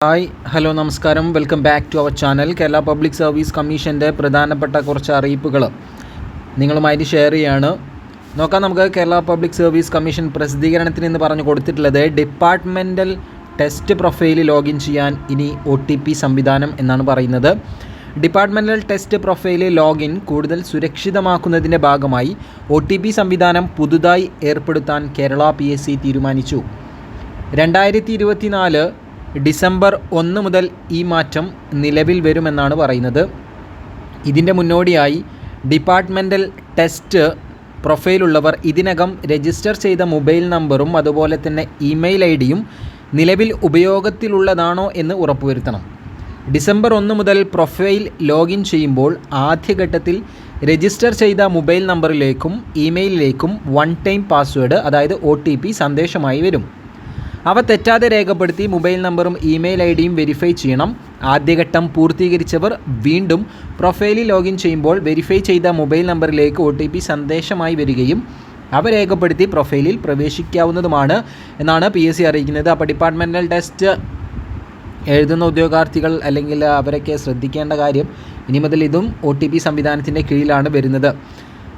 Hi hello നമസ്കാരം, welcome back to our channel. Kerala public service കമ്മീഷൻ്റെ പ്രധാനപ്പെട്ട കുറച്ച് അറിയിപ്പുകൾ നിങ്ങളുമായിട്ട് ഷെയർ ചെയ്യാണ്. നോക്കാം നമുക്ക്. കേരള പബ്ലിക് സർവീസ് കമ്മീഷൻ പ്രസിദ്ധീകരണത്തിന് എന്ന് പറഞ്ഞു കൊടുത്തിട്ടുള്ളത് ഡിപ്പാർട്ട്മെൻറ്റൽ ടെസ്റ്റ് പ്രൊഫൈൽ ലോഗിൻ ചെയ്യാൻ ഇനി OTP സംവിധാനം എന്നാണ് പറയുന്നത്. ഡിപ്പാർട്ട്മെൻറ്റൽ ടെസ്റ്റ് പ്രൊഫൈൽ ലോഗിൻ കൂടുതൽ സുരക്ഷിതമാക്കുന്നതിൻ്റെ ഭാഗമായി OTP സംവിധാനം പുതുതായി ഏർപ്പെടുത്താൻ കേരള PSC തീരുമാനിച്ചു. 2024 ഡിസംബർ 1 മുതൽ ഈ മാറ്റം നിലവിൽ വരുമെന്നാണ് പറയുന്നത്. ഇതിൻ്റെ മുന്നോടിയായി ഡിപ്പാർട്ട്മെൻറ്റൽ ടെസ്റ്റ് പ്രൊഫൈലുള്ളവർ ഇതിനകം രജിസ്റ്റർ ചെയ്ത മൊബൈൽ നമ്പറും അതുപോലെ തന്നെ ഇമെയിൽ ID-യും നിലവിൽ ഉപയോഗത്തിലുള്ളതാണോ എന്ന് ഉറപ്പുവരുത്തണം. ഡിസംബർ 1 മുതൽ പ്രൊഫൈൽ ലോഗിൻ ചെയ്യുമ്പോൾ ആദ്യഘട്ടത്തിൽ രജിസ്റ്റർ ചെയ്ത മൊബൈൽ നമ്പറിലേക്കും ഇമെയിലിലേക്കും വൺ ടൈം പാസ്വേഡ് അതായത് OTP സന്ദേശമായി വരും. അവ തെറ്റാതെ രേഖപ്പെടുത്തി മൊബൈൽ നമ്പറും ഇമെയിൽ ID-യും വെരിഫൈ ചെയ്യണം. ആദ്യഘട്ടം പൂർത്തീകരിച്ചവർ വീണ്ടും പ്രൊഫൈലിൽ ലോഗിൻ ചെയ്യുമ്പോൾ വെരിഫൈ ചെയ്ത മൊബൈൽ നമ്പറിലേക്ക് OTP സന്ദേശമായി വരികയും അവ രേഖപ്പെടുത്തി പ്രൊഫൈലിൽ പ്രവേശിക്കാവുന്നതുമാണ് എന്നാണ് PSC അറിയിക്കുന്നത്. അപ്പോൾ ഡിപ്പാർട്ട്മെൻറ്റൽ ടെസ്റ്റ് എഴുതുന്ന ഉദ്യോഗാർത്ഥികൾ അല്ലെങ്കിൽ അവരൊക്കെ ശ്രദ്ധിക്കേണ്ട കാര്യം, ഇനി മുതൽ ഇതും OTP സംവിധാനത്തിൻ്റെ കീഴിലാണ് വരുന്നത്.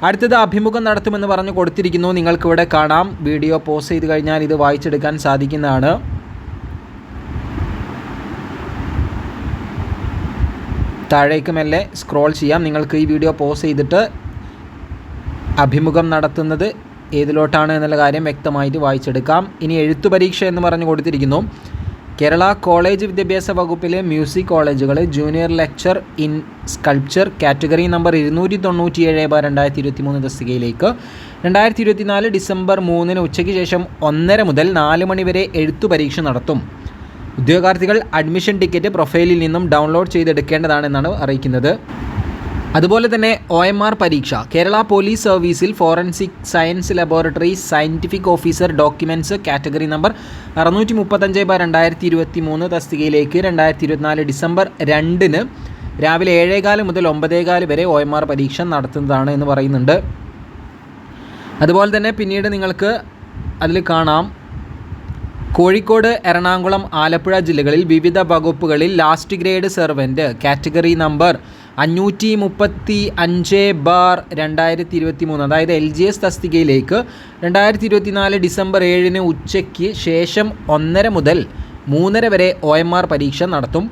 അടുത്തത് അഭിമുഖം നടത്തുമെന്ന് പറഞ്ഞു കൊടുത്തിരിക്കുന്നു. നിങ്ങൾക്കിവിടെ കാണാം. വീഡിയോ പോസ് ചെയ്ത് കഴിഞ്ഞാൽ ഇത് വായിച്ചെടുക്കാൻ സാധിക്കുന്നതാണ്. താഴേക്ക് മെല്ലെ സ്ക്രോൾ ചെയ്യാം. നിങ്ങൾക്ക് ഈ വീഡിയോ പോസ് ചെയ്തിട്ട് അഭിമുഖം നടത്തുന്നത് ഏതിലോട്ടാണ് എന്നുള്ള കാര്യം വ്യക്തമായിട്ട് വായിച്ചെടുക്കാം. ഇനി എഴുത്തു പരീക്ഷ എന്ന് പറഞ്ഞു കൊടുത്തിരിക്കുന്നു. കേരള കോളേജ് വിദ്യാഭ്യാസ വകുപ്പിലെ മ്യൂസിക് കോളേജുകൾ junior lecture in sculpture category number 297/2023 തസ്തികയിലേക്ക് 2024 ഡിസംബർ 3 ഉച്ചയ്ക്ക് ശേഷം 1:30 മുതൽ 4 മണി വരെ എഴുത്തു പരീക്ഷ നടത്തും. ഉദ്യോഗാർത്ഥികൾ അഡ്മിഷൻ ടിക്കറ്റ് പ്രൊഫൈലിൽ നിന്നും ഡൗൺലോഡ് ചെയ്തെടുക്കേണ്ടതാണെന്നാണ് അറിയിക്കുന്നത്. അതുപോലെ തന്നെ OMR പരീക്ഷ. കേരള പോലീസ് സർവീസിൽ forensic science laboratory scientific officer documents category number 635/2023 തസ്തികയിലേക്ക് 2024 ഡിസംബർ 2 രാവിലെ 7:15 മുതൽ 9:15 വരെ OMR പരീക്ഷ നടത്തുന്നതാണ് എന്ന് പറയുന്നുണ്ട്. അതുപോലെ തന്നെ പിന്നീട് നിങ്ങൾക്ക് അതിൽ കാണാം, കോഴിക്കോട്, എറണാകുളം, ആലപ്പുഴ ജില്ലകളിൽ വിവിധ വകുപ്പുകളിൽ last grade servant category number 535/2023 അതായത് LGS തസ്തികയിലേക്ക് 2024 ഡിസംബർ 7 ഉച്ചയ്ക്ക് ശേഷം 1:30 മുതൽ 3:30 വരെ OMR പരീക്ഷ നടത്തും.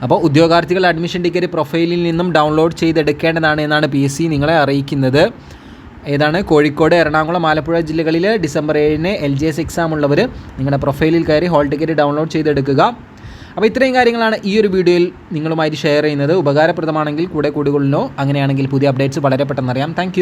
അപ്പോൾ ഉദ്യോഗാർത്ഥികൾ അഡ്മിഷൻ ടിക്കറ്റ് പ്രൊഫൈലിൽ നിന്നും ഡൗൺലോഡ് ചെയ്തെടുക്കേണ്ടതാണ് എന്നാണ് PSC നിങ്ങളെ അറിയിക്കുന്നത്. ഏതാണ്? കോഴിക്കോട്, എറണാകുളം, ആലപ്പുഴ ജില്ലകളിൽ ഡിസംബർ 7 LGS എക്സാം ഉള്ളവർ നിങ്ങളുടെ പ്രൊഫൈലിൽ കയറി ഹോൾ ടിക്കറ്റ് ഡൗൺലോഡ് ചെയ്തെടുക്കുക. അപ്പോൾ ഇത്രയും കാര്യങ്ങളാണ് ഈ ഒരു വീഡിയോയിൽ നിങ്ങളുമായിട്ട് ഷെയർ ചെയ്യുന്നത്. ഉപകാരപ്രദമാണെങ്കിൽ കൂടെ കൂടുകൊള്ളിനോ. അങ്ങനെയാണെങ്കിൽ പുതിയ അപ്ഡേറ്റ്സ് വളരെ പെട്ടെന്ന് അറിയാം. താങ്ക്